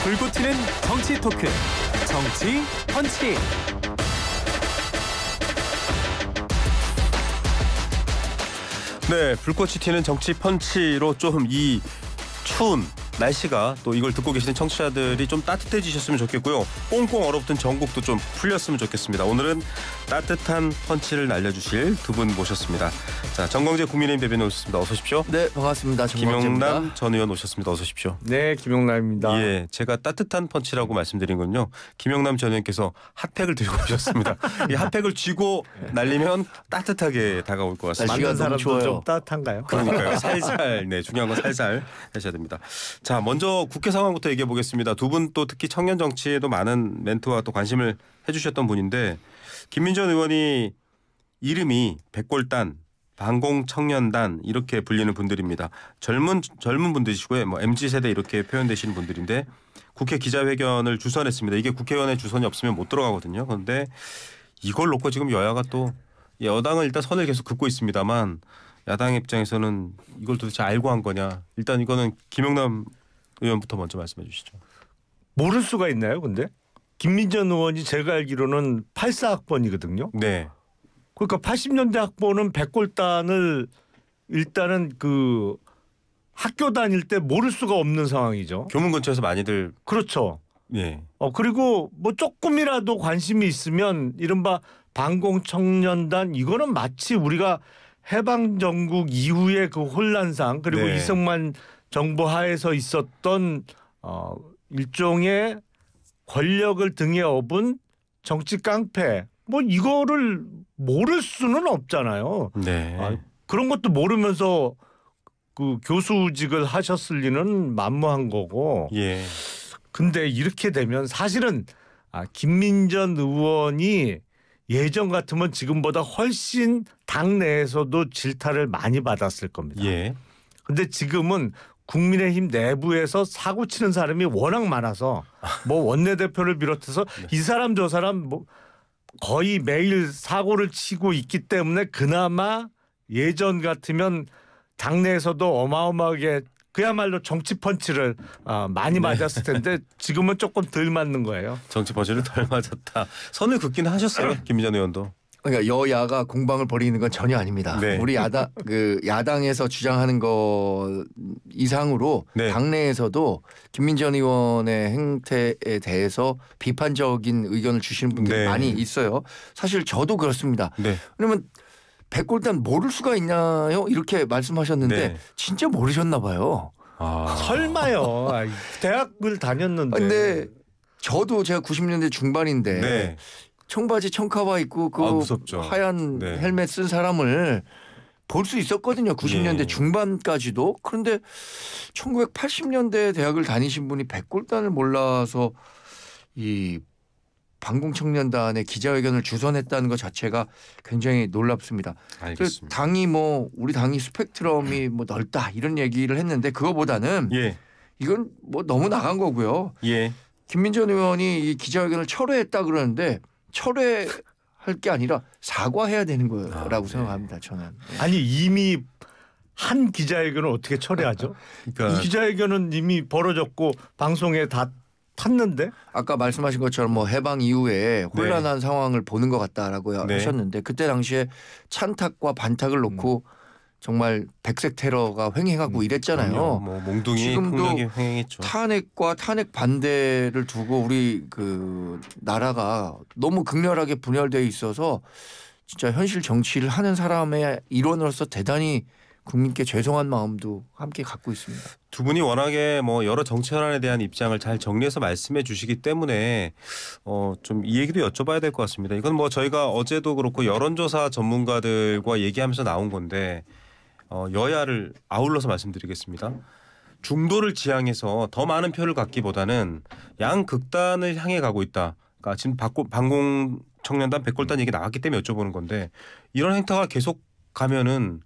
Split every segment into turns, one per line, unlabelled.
불꽃 튀는 정치 토크 정치 펀치.
네, 불꽃이 튀는 정치 펀치로 좀 이 추운 날씨가 또 이걸 듣고 계시는 청취자들이 좀 따뜻해지셨으면 좋겠고요. 꽁꽁 얼어붙은 전국도 좀 풀렸으면 좋겠습니다. 오늘은 따뜻한 펀치를 날려주실 두 분 모셨습니다. 자, 정광재 국민의힘 대변인 오셨습니다. 어서 오십시오.
네, 반갑습니다. 정광재입니다.
김영남 전 의원 오셨습니다. 어서 오십시오.
네, 김영남입니다.
예, 제가 따뜻한 펀치라고 말씀드린 건요. 김영남 전 의원께서 핫팩을 들고 오셨습니다. 이 핫팩을 쥐고 날리면 따뜻하게 다가올 것 같습니다.
만난 사람도 좀 따뜻한가요?
그러니까요. 살살. 네, 중요한 건 살살 하셔야 됩니다. 자, 먼저 국회 상황부터 얘기해 보겠습니다. 두 분 또 특히 청년 정치에도 많은 멘트와 또 관심을 해주셨던 분인데 김민전 의원이 이름이 백골단, 반공청년단 이렇게 불리는 분들입니다. 젊은 분들이시고요. 뭐 MZ 세대 이렇게 표현되시는 분들인데 국회 기자회견을 주선했습니다. 이게 국회의원의 주선이 없으면 못 들어가거든요. 그런데 이걸 놓고 지금 여야가 또 여당은 일단 선을 계속 긋고 있습니다만 야당 입장에서는 이걸 도대체 알고 한 거냐. 일단 이거는 김영남 의원부터 먼저 말씀해 주시죠.
모를 수가 있나요, 근데? 김민전 의원이 제가 알기로는 84학번이거든요.
네.
그러니까 80년대 학번은 백골단을 일단은 그 학교 다닐 때 모를 수가 없는 상황이죠.
교문 근처에서 많이들.
그렇죠.
예.
그리고 뭐 조금이라도 관심이 있으면 이른바 반공청년단 이거는 마치 우리가 해방정국 이후의 그 혼란상 그리고
네.
이승만 정부 하에서 있었던 일종의 권력을 등에 업은 정치 깡패 뭐 이거를 모를 수는 없잖아요.
네.
그런 것도 모르면서 그 교수직을 하셨을 리는 만무한 거고.
예.
근데 이렇게 되면 사실은 김민전 의원이 예전 같으면 지금보다 훨씬 당내에서도 질타를 많이 받았을 겁니다.
예.
근데 지금은 국민의힘 내부에서 사고 치는 사람이 워낙 많아서 뭐 원내대표를 비롯해서 이 사람 저 사람 뭐 거의 매일 사고를 치고 있기 때문에 그나마 예전 같으면 당내에서도 어마어마하게 그야말로 정치 펀치를 많이 맞았을 텐데 지금은 조금 덜 맞는 거예요.
정치 펀치를 덜 맞았다. 선을 긋기는 하셨어요. 김민전 의원도.
그러니까 여야가 공방을 벌이는 건 전혀 아닙니다.
네.
우리 야당에서 주장하는 거 이상으로
네.
당내에서도 김민전 의원의 행태에 대해서 비판적인 의견을 주시는 분들이
네.
많이 있어요. 사실 저도 그렇습니다.
네.
그러면 백골단 모를 수가 있나요? 이렇게 말씀하셨는데
네.
진짜 모르셨나 봐요.
설마요. 대학을 다녔는데.
근데 저도 제가 90년대 중반인데
네.
청바지 청카바 입고 그
무섭죠.
하얀
네.
헬멧 쓴 사람을 볼 수 있었거든요. 90년대
예.
중반까지도. 그런데 1980년대 대학을 다니신 분이 백골단을 몰라서 이 반공청년단의 기자회견을 주선했다는 것 자체가 굉장히 놀랍습니다.
알겠습니다.
당이 뭐 우리 당이 스펙트럼이 뭐 넓다 이런 얘기를 했는데 그거보다는
예.
이건 뭐 너무 나간 거고요.
예.
김민전 의원이 이 기자회견을 철회했다 그러는데 철회할 게 아니라 사과해야 되는 거라고 생각합니다. 저는.
아니 이미 한 기자회견을 어떻게 철회하죠?
그러니까
이 기자회견은 이미 벌어졌고 방송에 다 탔는데.
아까 말씀하신 것처럼 뭐 해방 이후에 혼란한 상황을 보는 것 같다라고
네.
하셨는데 그때 당시에 찬탁과 반탁을 놓고 정말 백색 테러가 횡행하고 이랬잖아요.
그럼요. 뭐 몽둥이
지금도
폭력이 횡행했죠.
탄핵과 탄핵 반대를 두고 우리 그 나라가 너무 극렬하게 분열되어 있어서 진짜 현실 정치를 하는 사람의 일원으로서 대단히 국민께 죄송한 마음도 함께 갖고 있습니다.
두 분이 워낙에 뭐 여러 정치 현안에 대한 입장을 잘 정리해서 말씀해 주시기 때문에 좀 이 얘기도 여쭤봐야 될 것 같습니다. 이건 뭐 저희가 어제도 그렇고 여론조사 전문가들과 얘기하면서 나온 건데 여야를 아울러서 말씀드리겠습니다. 중도를 지향해서 더 많은 표를 갖기보다는 양극단을 향해 가고 있다. 그러니까 지금 반공청년단 백골단 얘기 나왔기 때문에 여쭤보는 건데 이런 행태가 계속 가면은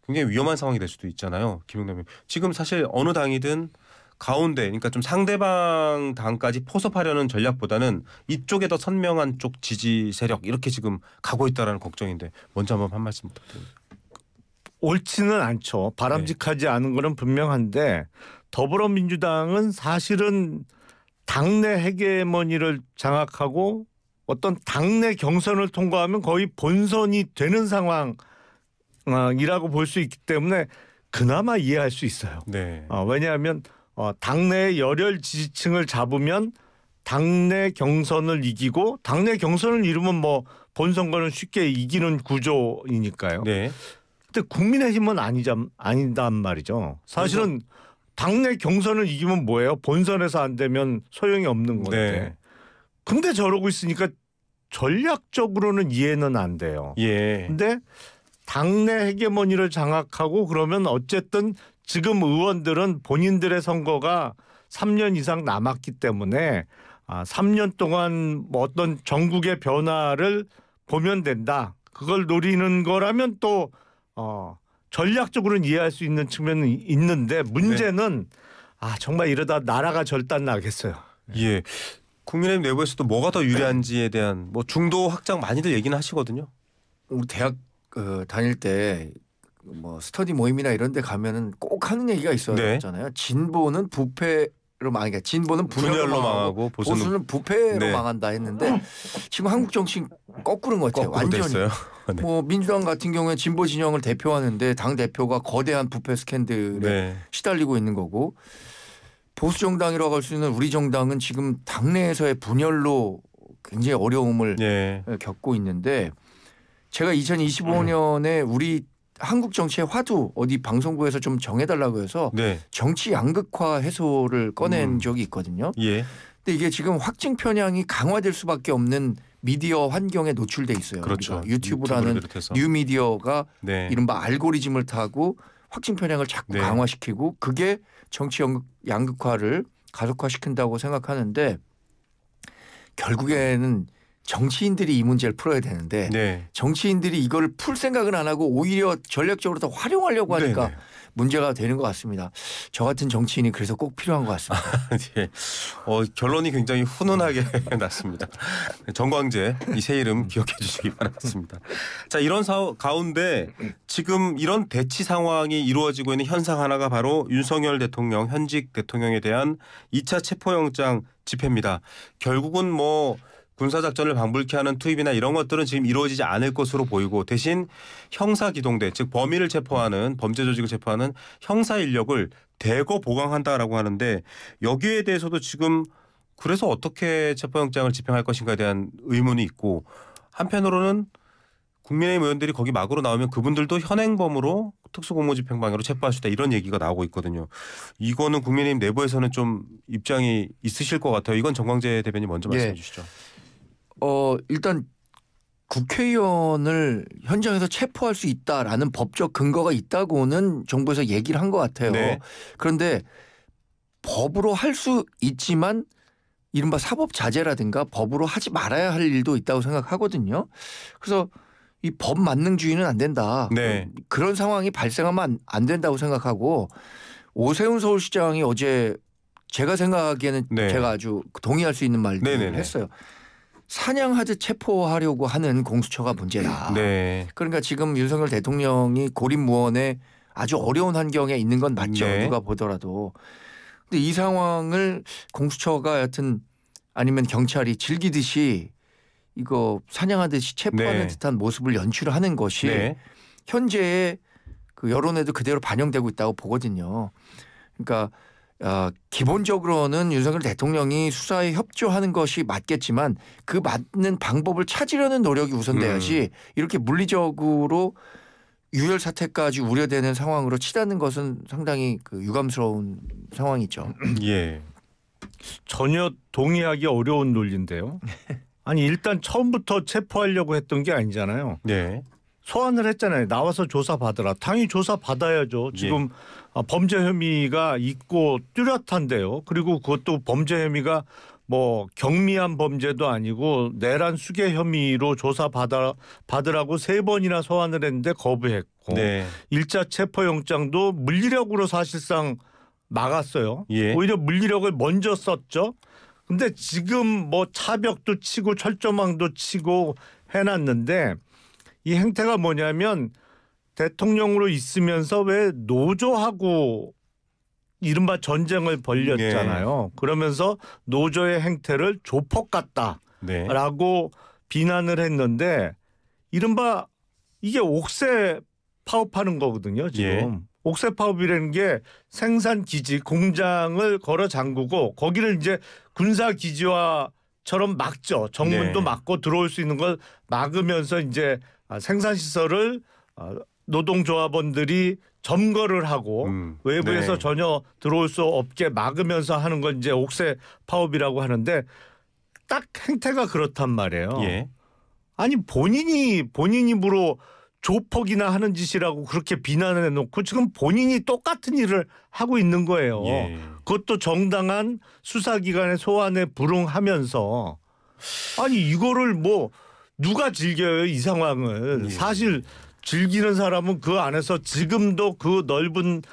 굉장히 위험한 상황이 될 수도 있잖아요. 김영남 의원. 지금 사실 어느 당이든 가운데 그러니까 좀 상대방 당까지 포섭하려는 전략보다는 이쪽에 더 선명한 쪽 지지 세력 이렇게 지금 가고 있다라는 걱정인데 먼저 한번 한 말씀 부탁드립니다.
옳지는 않죠. 바람직하지 않은 거는 분명한데 더불어민주당은 사실은 당내 헤게모니를 장악하고 어떤 당내 경선을 통과하면 거의 본선이 되는 상황이라고 볼 수 있기 때문에 그나마 이해할 수 있어요.
네.
왜냐하면 당내 열혈 지지층을 잡으면 당내 경선을 이기고 당내 경선을 이루면 뭐 본선거는 쉽게 이기는 구조이니까요.
네.
근데 국민의힘은 아니단 말이죠. 사실은 당내 경선을 이기면 뭐예요? 본선에서 안 되면 소용이 없는 건데.
네.
근데 저러고 있으니까 전략적으로는 이해는 안 돼요.
예.
근데 당내 헤게모니를 장악하고 그러면 어쨌든 지금 의원들은 본인들의 선거가 3년 이상 남았기 때문에 3년 동안 뭐 어떤 전국의 변화를 보면 된다. 그걸 노리는 거라면 또 전략적으로는 이해할 수 있는 측면은 있는데 문제는 정말 이러다 나라가 절단 나겠어요.
예. 국민의힘 내부에서도 뭐가 더 유리한지에 대한 뭐 중도 확장 많이들 얘기는 하시거든요.
우리 대학 다닐 때 뭐 스터디 모임이나 이런 데 가면은 꼭 하는 얘기가 있었잖아요. 진보는 부패로 그러니까 진보는 분열로 망하고 보수는 부패로
네.
망한다 했는데 지금 한국 정치 거꾸로인 것 같아요. 완전히.
됐어요. 네.
뭐 민주당 같은 경우에 진보 진영을 대표하는데 당 대표가 거대한 부패 스캔들에
네.
시달리고 있는 거고 보수 정당이라고 할 수 있는 우리 정당은 지금 당내에서의 분열로 굉장히 어려움을
예.
겪고 있는데 제가 2025년에 우리 한국 정치의 화두 어디 방송국에서 좀 정해달라고 해서
네.
정치 양극화 해소를 꺼낸 적이 있거든요.
예.
근데 이게 지금 확증 편향이 강화될 수밖에 없는 미디어 환경에 노출돼 있어요.
그렇죠.
유튜브라는
비롯해서.
뉴미디어가
네.
이른바 알고리즘을 타고 확증 편향을 자꾸
네.
강화시키고 그게 정치 양극화를 가속화시킨다고 생각하는데 결국에는 정치인들이 이 문제를 풀어야 되는데
네.
정치인들이 이걸 풀 생각은 안 하고 오히려 전략적으로 더 활용하려고 하니까
네네.
문제가 되는 것 같습니다. 저 같은 정치인이 그래서 꼭 필요한 것 같습니다.
예. 결론이 굉장히 훈훈하게 났습니다. 정광재 이 새 이름 기억해 주시기 바라겠습니다. 자, 이런 가운데 지금 이런 대치 상황이 이루어지고 있는 현상 하나가 바로 윤석열 대통령 현직 대통령에 대한 2차 체포영장 집행입니다. 결국은 뭐 군사작전을 방불케 하는 투입이나 이런 것들은 지금 이루어지지 않을 것으로 보이고 대신 형사기동대 즉 범인을 체포하는 범죄 조직을 체포하는 형사 인력을 대거 보강한다라고 하는데 여기에 대해서도 지금 그래서 어떻게 체포영장을 집행할 것인가에 대한 의문이 있고 한편으로는 국민의힘 의원들이 거기 막으로 나오면 그분들도 현행범으로 특수공무집행방해로 체포할 수 있다 이런 얘기가 나오고 있거든요. 이거는 국민의힘 내부에서는 좀 입장이 있으실 것 같아요. 이건 정광재 대변인 먼저 말씀해 주시죠.
일단 국회의원을 현장에서 체포할 수 있다라는 법적 근거가 있다고는 정부에서 얘기를 한 것 같아요.
네.
그런데 법으로 할 수 있지만 이른바 사법자제라든가 법으로 하지 말아야 할 일도 있다고 생각하거든요. 그래서 이 법 만능주의는 안 된다.
네.
그런 상황이 발생하면 안 된다고 생각하고 오세훈 서울시장이 어제 제가 생각하기에는
네.
제가 아주 동의할 수 있는 말을
네네네.
했어요. 사냥하듯 체포하려고 하는 공수처가 문제다.
네.
그러니까 지금 윤석열 대통령이 고립무원에 아주 어려운 환경에 있는 건 맞죠.
네.
누가 보더라도. 근데 이 상황을 공수처가 여하튼 아니면 경찰이 즐기듯이 이거 사냥하듯이 체포하는
네.
듯한 모습을 연출하는 것이
네.
현재의 그 여론에도 그대로 반영되고 있다고 보거든요. 그러니까 기본적으로는 윤석열 대통령이 수사에 협조하는 것이 맞겠지만 그 맞는 방법을 찾으려는 노력이 우선돼야지 이렇게 물리적으로 유혈 사태까지 우려되는 상황으로 치닫는 것은 상당히 그 유감스러운 상황이죠.
예.
전혀 동의하기 어려운 논리인데요. 아니 일단 처음부터 체포하려고 했던 게 아니잖아요.
네.
소환을 했잖아요. 나와서 조사받으라. 당연히 조사받아야죠. 지금 범죄 혐의가 있고 뚜렷한데요. 그리고 그것도 범죄 혐의가 뭐 경미한 범죄도 아니고 내란 수괴 혐의로 조사받으라고 3번이나 소환을 했는데 거부했고
네.
1차 체포영장도 물리력으로 사실상 막았어요.
예.
오히려 물리력을 먼저 썼죠. 근데 지금 뭐 차벽도 치고 철조망도 치고 해놨는데 이 행태가 뭐냐면 대통령으로 있으면서 왜 노조하고 이른바 전쟁을 벌였잖아요. 그러면서 노조의 행태를 조폭 같다라고
네.
비난을 했는데 이른바 이게 옥새 파업하는 거거든요. 지금.
예.
옥새 파업이라는 게 생산 기지 공장을 걸어 잠그고 거기를 이제 군사 기지화처럼 막죠. 정문도
네.
막고 들어올 수 있는 걸 막으면서 이제 생산 시설을 노동조합원들이 점거를 하고 외부에서
네.
전혀 들어올 수 없게 막으면서 하는 건 이제 옥새 파업이라고 하는데 딱 행태가 그렇단 말이에요.
예.
아니 본인 입으로 조폭이나 하는 짓이라고 그렇게 비난을 해놓고 지금 본인이 똑같은 일을 하고 있는 거예요.
예.
그것도 정당한 수사기관의 소환에 불응하면서 아니 이거를 뭐 누가 즐겨요 이 상황을.
예.
사실 즐기는 사람은 그 안에서 지금도 그 넓은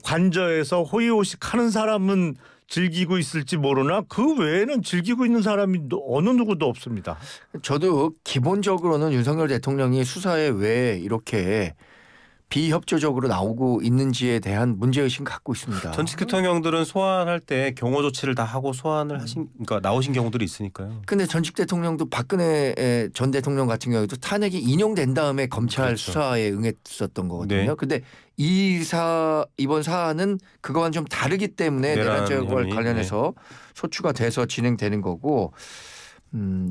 관저에서 호의호식하는 사람은 즐기고 있을지 모르나 그 외에는 즐기고 있는 사람이 어느 누구도 없습니다.
저도 기본적으로는 윤석열 대통령이 수사에 왜 이렇게 비협조적으로 나오고 있는지에 대한 문제의식 갖고 있습니다.
전직 대통령들은 소환할 때 경호 조치를 다 하고 소환을 그러니까 나오신 경우들이 있으니까요.
근데 전직 대통령도 박근혜 전 대통령 같은 경우도 탄핵이 인용된 다음에 검찰
그렇죠.
수사에 응했었던 거거든요.
네.
근데 이번 사안은 그거와는 좀 다르기 때문에
내란
내란죄와
혐의,
관련해서 소추가 돼서 진행되는 거고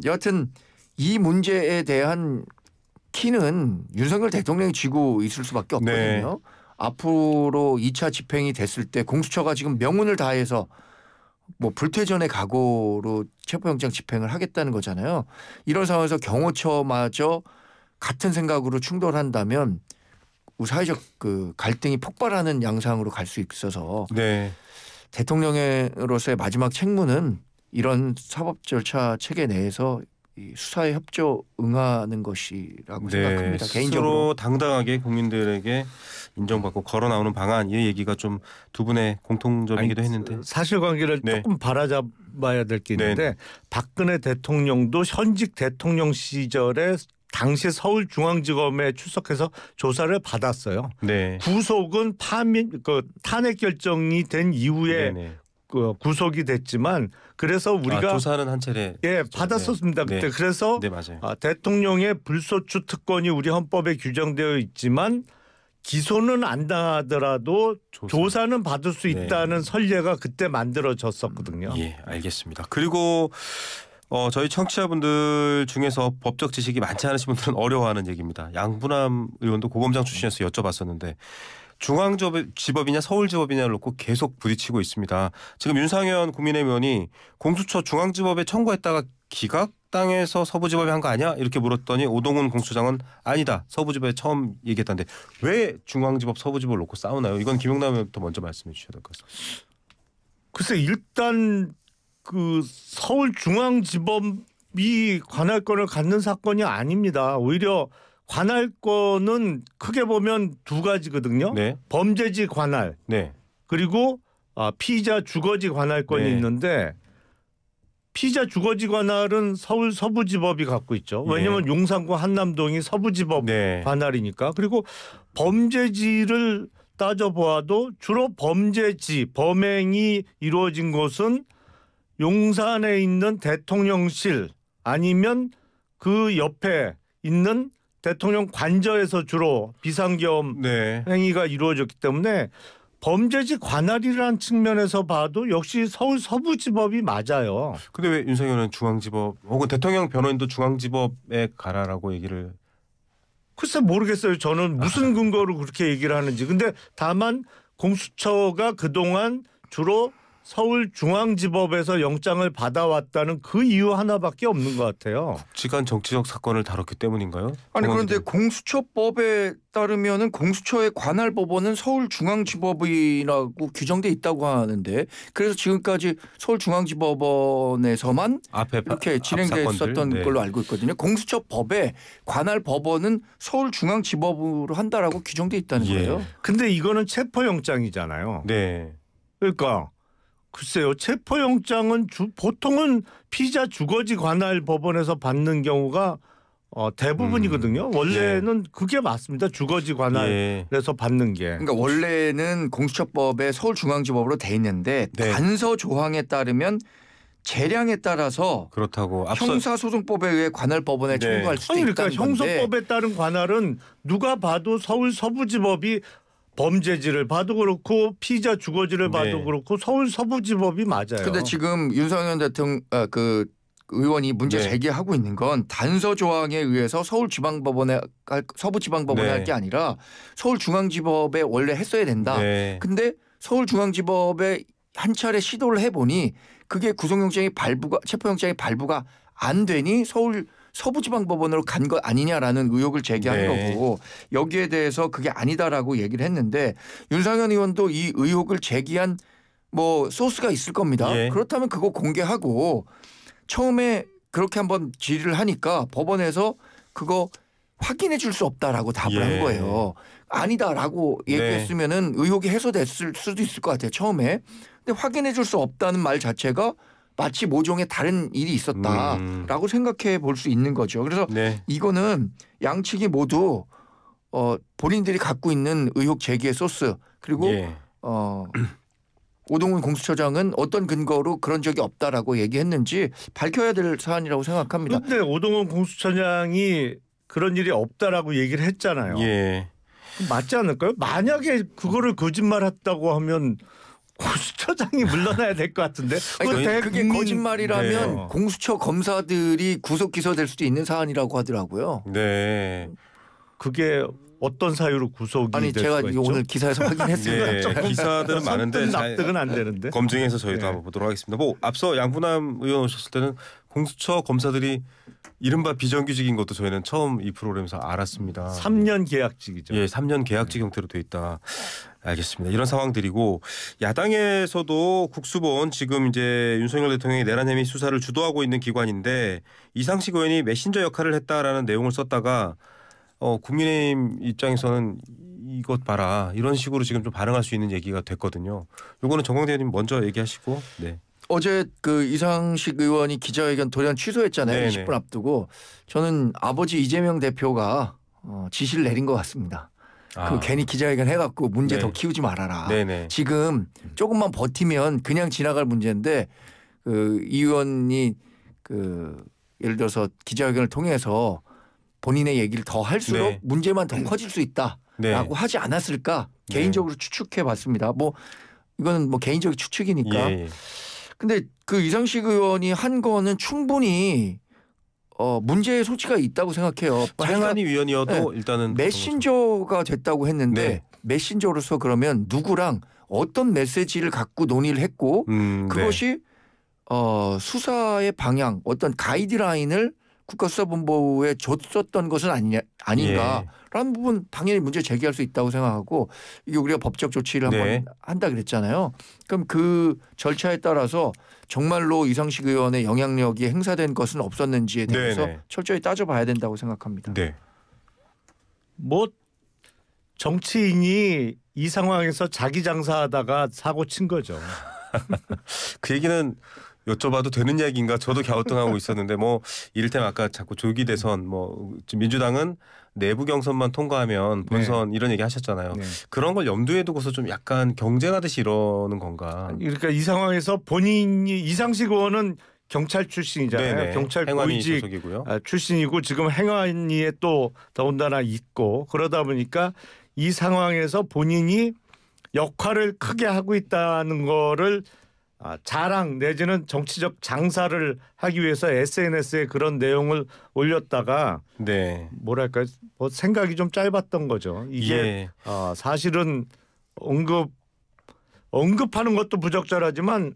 여하튼 이 문제에 대한 키는 윤석열 대통령이 쥐고 있을 수밖에 없거든요.
네.
앞으로 2차 집행이 됐을 때 공수처가 지금 명운을 다해서 뭐 불퇴전의 각오로 체포영장 집행을 하겠다는 거잖아요. 이런 상황에서 경호처마저 같은 생각으로 충돌한다면 사회적 그 갈등이 폭발하는 양상으로 갈 수 있어서
네.
대통령으로서의 마지막 책무는 이런 사법 절차 체계 내에서 이 수사에 협조 응하는 것이라고 생각합니다. 개인적으로.
스스로 당당하게 국민들에게 인정받고 걸어 나오는 방안 이 얘기가 좀 두 분의 공통점이기도 했는데
사실관계를
네.
조금 바라잡아야 될 게 있는데
네.
박근혜 대통령도 현직 대통령 시절에 당시 서울중앙지검에 출석해서 조사를 받았어요.
네.
구속은 탄핵 결정이 된 이후에
네네.
구속이 됐지만 그래서 우리가
조사는 한 차례
받았었습니다.
네.
그때 그래서
네 맞아요.
대통령의 불소추 특권이 우리 헌법에 규정되어 있지만 기소는 안 당하더라도 조사는 받을 수 있다는 선례가 그때 만들어졌었거든요.
예, 알겠습니다. 그리고 저희 청취자분들 중에서 법적 지식이 많지 않으신 분들은 어려워하는 얘기입니다. 양분남 의원도 고검장 출신에서 여쭤봤었는데 중앙지법이냐 서울지법이냐를 놓고 계속 부딪히고 있습니다. 지금 윤상현 국민의힘 의원이 공수처 중앙지법에 청구했다가 기각당해서 서부지법에 한 거 아니야? 이렇게 물었더니 오동훈 공수장은 아니다. 서부지법에 처음 얘기했다는데 왜 중앙지법 서부지법을 놓고 싸우나요? 이건 김용남 의원부터 먼저 말씀해 주셔야 될 것 같습니다.
글쎄 일단 그 서울중앙지법이 관할권을 갖는 사건이 아닙니다. 오히려 관할권은 크게 보면 두 가지거든요.
네.
범죄지 관할
네.
그리고 피의자 주거지 관할권이
네.
있는데 피의자 주거지 관할은 서울 서부지법이 갖고 있죠. 왜냐하면 용산구 한남동이 서부지법
네.
관할이니까. 그리고 범죄지를 따져보아도 주로 범죄지 범행이 이루어진 곳은 용산에 있는 대통령실 아니면 그 옆에 있는 대통령 관저에서 주로 비상계엄
네.
행위가 이루어졌기 때문에 범죄지 관할이라는 측면에서 봐도 역시 서울 서부지법이 맞아요.
근데 왜 윤석열은 중앙지법 혹은 대통령 변호인도 중앙지법에 가라라고 얘기를
글쎄 모르겠어요. 저는 무슨 근거로 그렇게 얘기를 하는지. 근데 다만 공수처가 그동안 주로 서울중앙지법에서 영장을 받아왔다는 그 이유 하나밖에 없는 것 같아요.
묵직한 정치적 사건을 다뤘기 때문인가요?
아니 그런데 공수처법에 따르면은 공수처의 관할 법원은 서울중앙지법이라고 규정돼 있다고 하는데 그래서 지금까지 서울중앙지법원에서만
앞에
이렇게 진행됐었던
네.
걸로 알고 있거든요. 공수처법에 관할 법원은 서울중앙지법으로 한다라고 규정돼 있다는
예.
거예요.
근데 이거는 체포영장이잖아요.
네.
그러니까 글쎄요. 체포영장은 보통은 피의자 주거지 관할 법원에서 받는 경우가 대부분이거든요. 원래는 그게 맞습니다. 주거지 관할에서 받는 게.
그러니까 원래는 공수처법에 서울중앙지법으로 돼 있는데
네.
단서 조항에 따르면 재량에 따라서
그렇다고
형사소송법에 의해 관할법원에
네.
청구할 수도
아니
있다는
그러니까
건데
형소법에 따른 관할은 누가 봐도 서울 서부지법이 범죄지를 봐도 그렇고 피의자 주거지를 봐도
네.
그렇고 서울 서부지법이 맞아요.
근데 지금 윤석열 대통령 그 의원이 문제
네.
제기하고 있는 건 단서 조항에 의해서 서울지방법원에 서부지방법원에
네.
할 게 아니라 서울중앙지법에 원래 했어야 된다.
네.
근데 서울중앙지법에 한 차례 시도를 해보니 그게 구속영장이 발부가 체포영장이 발부가 안 되니 서울 서부지방법원으로 간 것 아니냐라는 의혹을 제기한
네.
거고 여기에 대해서 그게 아니다라고 얘기를 했는데 윤상현 의원도 이 의혹을 제기한 뭐 소스가 있을 겁니다.
예.
그렇다면 그거 공개하고 처음에 그렇게 한번 질의를 하니까 법원에서 그거 확인해 줄 수 없다라고 답을
예.
한 거예요. 아니다라고 얘기했으면은 의혹이 해소됐을 수도 있을 것 같아요. 처음에. 근데 확인해 줄 수 없다는 말 자체가 마치 모종의 다른 일이 있었다라고 생각해 볼 수 있는 거죠. 그래서
네.
이거는 양측이 모두 본인들이 갖고 있는 의혹 제기의 소스 그리고
예.
오동훈 공수처장은 어떤 근거로 그런 적이 없다라고 얘기했는지 밝혀야 될 사안이라고 생각합니다.
그런데 오동훈 공수처장이 그런 일이 없다라고 얘기를 했잖아요.
예.
맞지 않을까요? 만약에 그거를 거짓말했다고 하면 공수처장이 물러나야 될 것 같은데.
아니, 그게
대국민-
거짓말이라면
네.
공수처 검사들이 구속 기소될 수도 있는 사안이라고 하더라고요.
네.
그게 어떤 사유로 구속이
아니
될
제가
수가 있죠?
오늘 기사에서 확인했습니다.
네. 기사들은 많은데
납득은 안 되는데.
검증해서 저희도
네.
한번 보도록 하겠습니다. 뭐 앞서 양분남 의원 오셨을 때는 공수처 검사들이 이른바 비정규직인 것도 저희는 처음 이 프로그램에서 알았습니다.
3년 계약직이죠.
예, 3년 계약직 형태로 돼 있다. 알겠습니다. 이런 상황들이고 야당에서도 국수본 지금 이제 윤석열 대통령이 내란 혐의 수사를 주도하고 있는 기관인데 이상식 의원이 메신저 역할을 했다라는 내용을 썼다가 국민의힘 입장에서는 이것 봐라 이런 식으로 지금 좀 반응할 수 있는 얘기가 됐거든요. 요거는 정광대 의원님 먼저 얘기하시고. 네.
어제 그 이상식 의원이 기자회견 돌연 취소했잖아요.
네네.
20분 앞두고 저는 아버지 이재명 대표가 지시를 내린 것 같습니다. 그 괜히 기자회견 해갖고 문제
네.
더 키우지 말아라.
네네.
지금 조금만 버티면 그냥 지나갈 문제인데 이 의원이 예를 들어서 기자회견을 통해서 본인의 얘기를 더 할수록
네.
문제만 더 커질 수 있다라고
네.
하지 않았을까
네.
개인적으로 추측해봤습니다. 뭐 이거는 뭐 개인적인 추측이니까.
예.
근데 그 이상식 의원이 한 거는 충분히 문제의 소지가 있다고 생각해요.
창안이 위원이어도 일단은
메신저가 됐다고 했는데
네.
메신저로서 그러면 누구랑 어떤 메시지를 갖고 논의를 했고 그것이 수사의 방향 어떤 가이드라인을 국가수사본부에 줬었던 것은 아닌가라는 부분 당연히 문제 제기할 수 있다고 생각하고 이게 우리가 법적 조치를 한번 한다 그랬잖아요. 그럼 그 절차에 따라서 정말로 이상식 의원의 영향력이 행사된 것은 없었는지에 대해서 철저히 따져봐야 된다고 생각합니다.
네.
뭐 정치인이 이 상황에서 자기 장사하다가 사고 친 거죠.
그 얘기는 여쭤봐도 되는 이야기인가 저도 갸우뚱하고 있었는데 뭐 이를테면 아까 자꾸 조기 대선 뭐 민주당은 내부 경선만 통과하면 본선 이런 얘기 하셨잖아요.
네.
그런 걸 염두에 두고서 좀 약간 경쟁하듯이 이러는 건가.
그러니까 이 상황에서 본인이 이상식 의원은 경찰 출신이잖아요.
네네.
경찰
행안위
고위직
소속이고요.
출신이고 지금 행안위에 또 더군다나 있고 그러다 보니까 이 상황에서 본인이 역할을 크게 하고 있다는 거를 자랑 내지는 정치적 장사를 하기 위해서 SNS에 그런 내용을 올렸다가
네.
뭐랄까 뭐 생각이 좀 짧았던 거죠. 이게 사실은 언급하는 것도 부적절하지만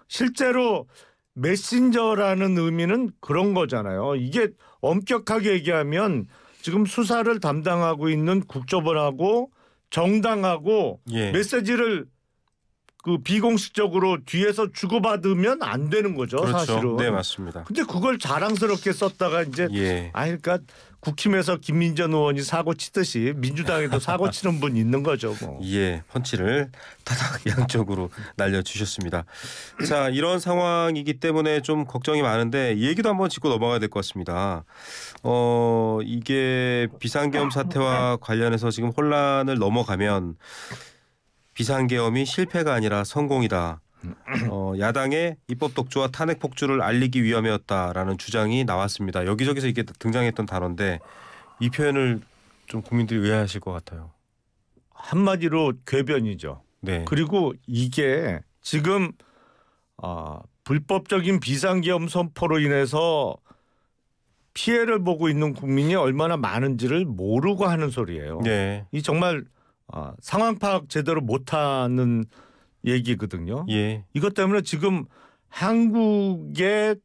실제로 메신저라는 의미는 그런 거잖아요. 이게 엄격하게 얘기하면 지금 수사를 담당하고 있는 국정원하고 정당하고 메시지를 그 비공식적으로 뒤에서 주고받으면 안 되는 거죠.
그렇죠.
사실은.
네, 맞습니다.
근데 그걸 자랑스럽게 썼다가 이제
예.
그러니까 국힘에서 김민전 의원이 사고 치듯이 민주당에도 사고 치는 분 있는 거죠. 뭐.
예, 펀치를 타닥 양쪽으로 날려주셨습니다. 자, 이런 상황이기 때문에 좀 걱정이 많은데 이 얘기도 한번 짚고 넘어가야 될 것 같습니다. 이게 비상계엄 사태와 관련해서 지금 혼란을 넘어가면 비상계엄이 실패가 아니라 성공이다. 야당의 입법 독주와 탄핵 폭주를 알리기 위함이었다라는 주장이 나왔습니다. 여기저기서 이게 등장했던 단어인데 이 표현을 좀 국민들이 의아하실 것 같아요.
한마디로 궤변이죠.
네.
그리고 이게 지금 불법적인 비상계엄 선포로 인해서 피해를 보고 있는 국민이 얼마나 많은지를 모르고 하는 소리예요.
네.
이 정말 상황 파악 제대로 못하는 얘기거든요.
예.
이것 때문에 지금 한국에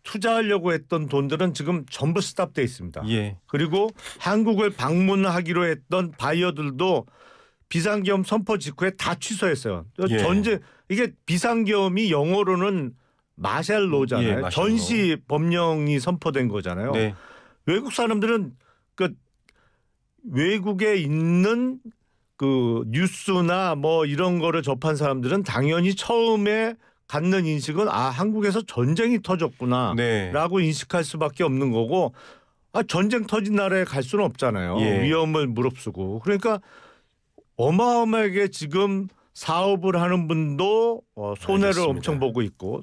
투자하려고 했던 돈들은 지금 전부 스탑돼 있습니다.
예.
그리고 한국을 방문하기로 했던 바이어들도 비상계엄 선포 직후에 다 취소했어요.
예.
이게 비상계엄이 영어로는 마샬로잖아요.
예, 마샬로.
전시 법령이 선포된 거잖아요.
네.
외국 사람들은 그 외국에 있는 그 뉴스나 뭐 이런 거를 접한 사람들은 당연히 처음에 갖는 인식은 한국에서 전쟁이 터졌구나라고
네.
인식할 수밖에 없는 거고 전쟁 터진 나라에 갈 수는 없잖아요.
예.
위험을 무릅쓰고. 그러니까 어마어마하게 지금 사업을 하는 분도 손해를
알겠습니다.
엄청 보고 있고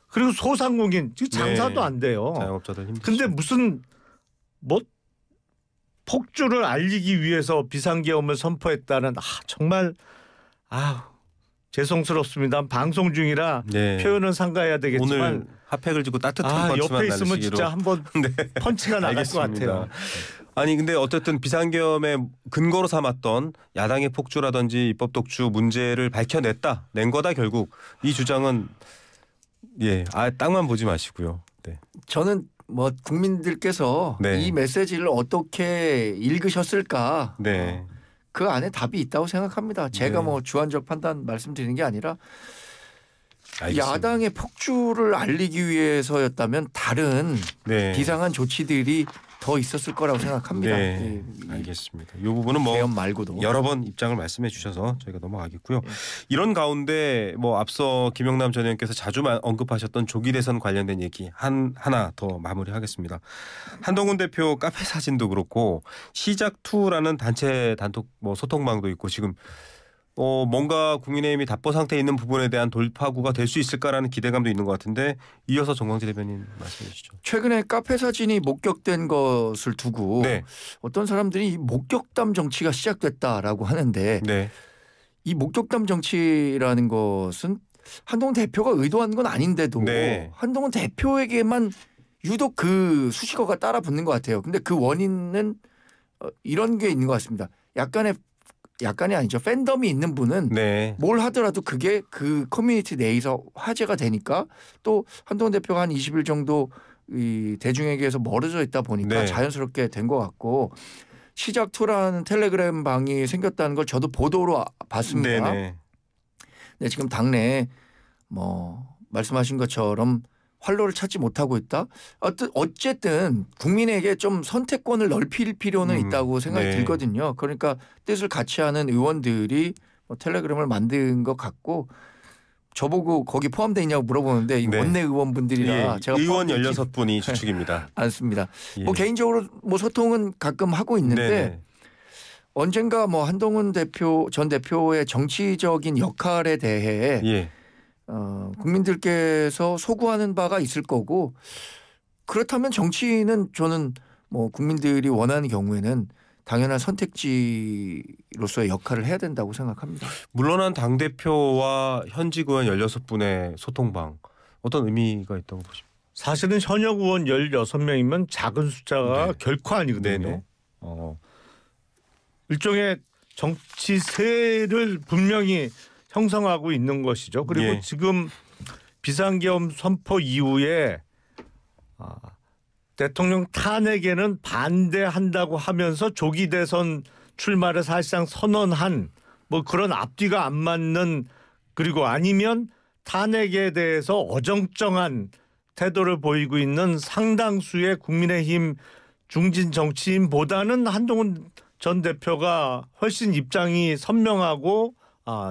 그리고 소상공인 지금 장사도
네.
안 돼요.
자영업자들 힘들죠.
근데 무슨 뭐 폭주를 알리기 위해서 비상계엄을 선포했다는 정말 죄송스럽습니다. 방송 중이라
네.
표현은 삼가해야 되겠지만
오늘 핫팩을 쥐고 따뜻한 펀치만
옆에 있으면
날리시기로.
진짜 한번
네.
펀치가 나갈 것
알겠습니다.
같아요.
아니 근데 어쨌든 비상계엄의 근거로 삼았던 야당의 폭주라든지 입법 독주 문제를 낸 거다 결국 이 주장은 땅만 보지 마시고요. 네.
저는 뭐 국민들께서
네.
이 메시지를 어떻게 읽으셨을까?
네.
그 안에 답이 있다고 생각합니다. 제가
네.
뭐 주관적 판단 말씀드리는 게 아니라
알겠습니다.
야당의 폭주를 알리기 위해서였다면 다른
네.
비상한 조치들이 더 있었을 거라고 생각합니다.
네. 알겠습니다. 이 부분은 뭐
계엄 말고도
여러 번 입장을 말씀해 주셔서 저희가 넘어가겠고요. 이런 가운데 뭐 앞서 김영남 전 의원께서 자주 언급하셨던 조기 대선 관련된 얘기 하나 더 마무리하겠습니다. 한동훈 대표 카페 사진도 그렇고 시작2라는 단체 단톡 뭐 소통방도 있고 지금 뭔가 국민의힘이 답보 상태에 있는 부분에 대한 돌파구가 될 수 있을까라는 기대감도 있는 것 같은데 이어서 정광재 대변인 말씀해 주시죠.
최근에 카페 사진이 목격된 것을 두고
네.
어떤 사람들이 이 목격담 정치가 시작됐다라고 하는데
네.
이 목격담 정치라는 것은 한동훈 대표가 의도한 건 아닌데도
네.
한동훈 대표에게만 유독 그 수식어가 따라 붙는 것 같아요. 근데 그 원인은 이런 게 있는 것 같습니다. 약간이 아니죠. 팬덤이 있는 분은
네.
뭘 하더라도 그게 그 커뮤니티 내에서 화제가 되니까 또 한동훈 대표가 한 20일 정도 이 대중에게서 멀어져 있다 보니까
네.
자연스럽게 된 것 같고 시작2라는 텔레그램 방이 생겼다는 걸 저도 보도로 봤습니다.
네네.
네, 지금 당내에 뭐 말씀하신 것처럼 활로를 찾지 못하고 있다. 어쨌든 국민에게 좀 선택권을 넓힐 필요는 있다고 생각이
네.
들거든요. 그러니까 뜻을 같이 하는 의원들이 뭐 텔레그램을 만든 것 같고 저보고 거기 포함되어 있냐고 물어보는데 이
네.
원내 의원분들이라
예,
제가
의원
포함되어 있지
16분이 주축입니다.
않습니다.
예.
뭐 개인적으로 뭐 소통은 가끔 하고 있는데
네네.
언젠가 뭐 한동훈 전 대표의 정치적인 역할에 대해
예.
국민들께서 소구하는 바가 있을 거고 그렇다면 정치는 저는 뭐 국민들이 원하는 경우에는 당연한 선택지로서의 역할을 해야 된다고 생각합니다.
물러난 당대표와 현직 의원 16분의 소통방 어떤 의미가 있다고 보십니까?
사실은 현역 의원 16명이면 작은 숫자가
네.
결코 아니거든요.
네네.
일종의 정치세를 분명히 형성하고 있는 것이죠. 그리고
예.
지금 비상계엄 선포 이후에 대통령 탄핵에는 반대한다고 하면서 조기 대선 출마를 사실상 선언한 뭐 그런 앞뒤가 안 맞는 그리고 아니면 탄핵에 대해서 어정쩡한 태도를 보이고 있는 상당수의 국민의힘 중진 정치인보다는 한동훈 전 대표가 훨씬 입장이 선명하고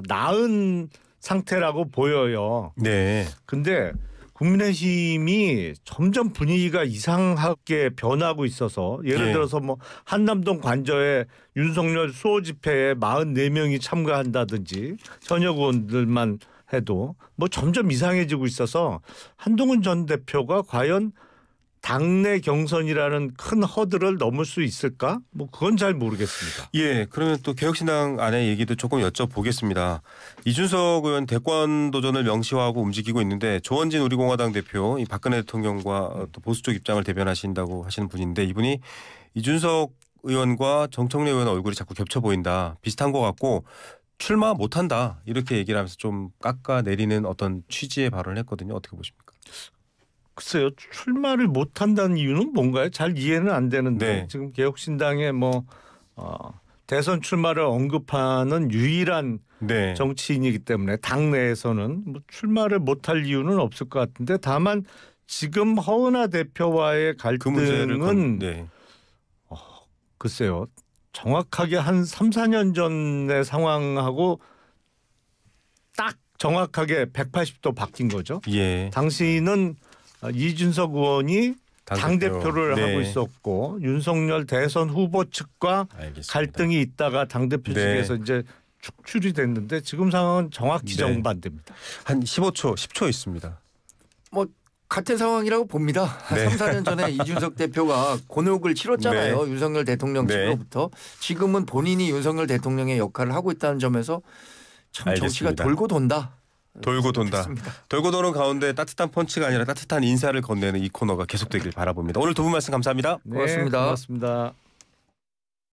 나은 상태라고 보여요.
네.
근데 국민의힘이 점점 분위기가 이상하게 변하고 있어서 예를
예.
들어서 뭐 한남동 관저에 윤석열 수호 집회에 44명이 참가한다든지 현역 의원들만 해도 뭐 점점 이상해지고 있어서 한동훈 전 대표가 과연 당내 경선이라는 큰 허들을 넘을 수 있을까? 뭐 그건 잘 모르겠습니다.
예, 그러면 또 개혁신당 안의 얘기도 조금 여쭤보겠습니다. 이준석 의원 대권 도전을 명시화하고 움직이고 있는데 조원진 우리공화당 대표, 이 박근혜 대통령과 또 보수 쪽 입장을 대변하신다고 하시는 분인데 이분이 이준석 의원과 정청래 의원 얼굴이 자꾸 겹쳐 보인다. 비슷한 것 같고 출마 못한다. 이렇게 얘기를 하면서 좀 깎아내리는 어떤 취지의 발언을 했거든요. 어떻게 보십니까?
글쎄요. 출마를 못한다는 이유는 뭔가요? 잘 이해는 안 되는데
네.
지금 개혁신당에 뭐 대선 출마를 언급하는 유일한
네.
정치인이기 때문에 당내에서는 뭐 출마를 못할 이유는 없을 것 같은데 다만 지금 허은하 대표와의
그 문제를
갈등은
네.
글쎄요. 정확하게 한 3, 4년 전의 상황하고 딱 정확하게 180도 바뀐 거죠.
예.
당시는 이준석 의원이 당대표를
네.
하고 있었고 윤석열 대선 후보 측과
알겠습니다.
갈등이 있다가 당대표
네.
측에서 이제 축출이 됐는데 지금 상황은 정확히
네.
정반대입니다.
한 15초, 10초 있습니다.
뭐 같은 상황이라고 봅니다.
네.
3, 4년 전에 이준석 대표가 곤혹을 치렀잖아요.
네.
윤석열 대통령
네.
측으로부터. 지금은 본인이 윤석열 대통령의 역할을 하고 있다는 점에서 참 정치가
알겠습니다.
돌고 돈다.
돌고 돈다.
그렇습니다.
돌고 도는 가운데 따뜻한 펀치가 아니라 따뜻한 인사를 건네는 이 코너가 계속되길 바라봅니다. 오늘 두 분 말씀 감사합니다.
고맙습니다.
네, 고맙습니다.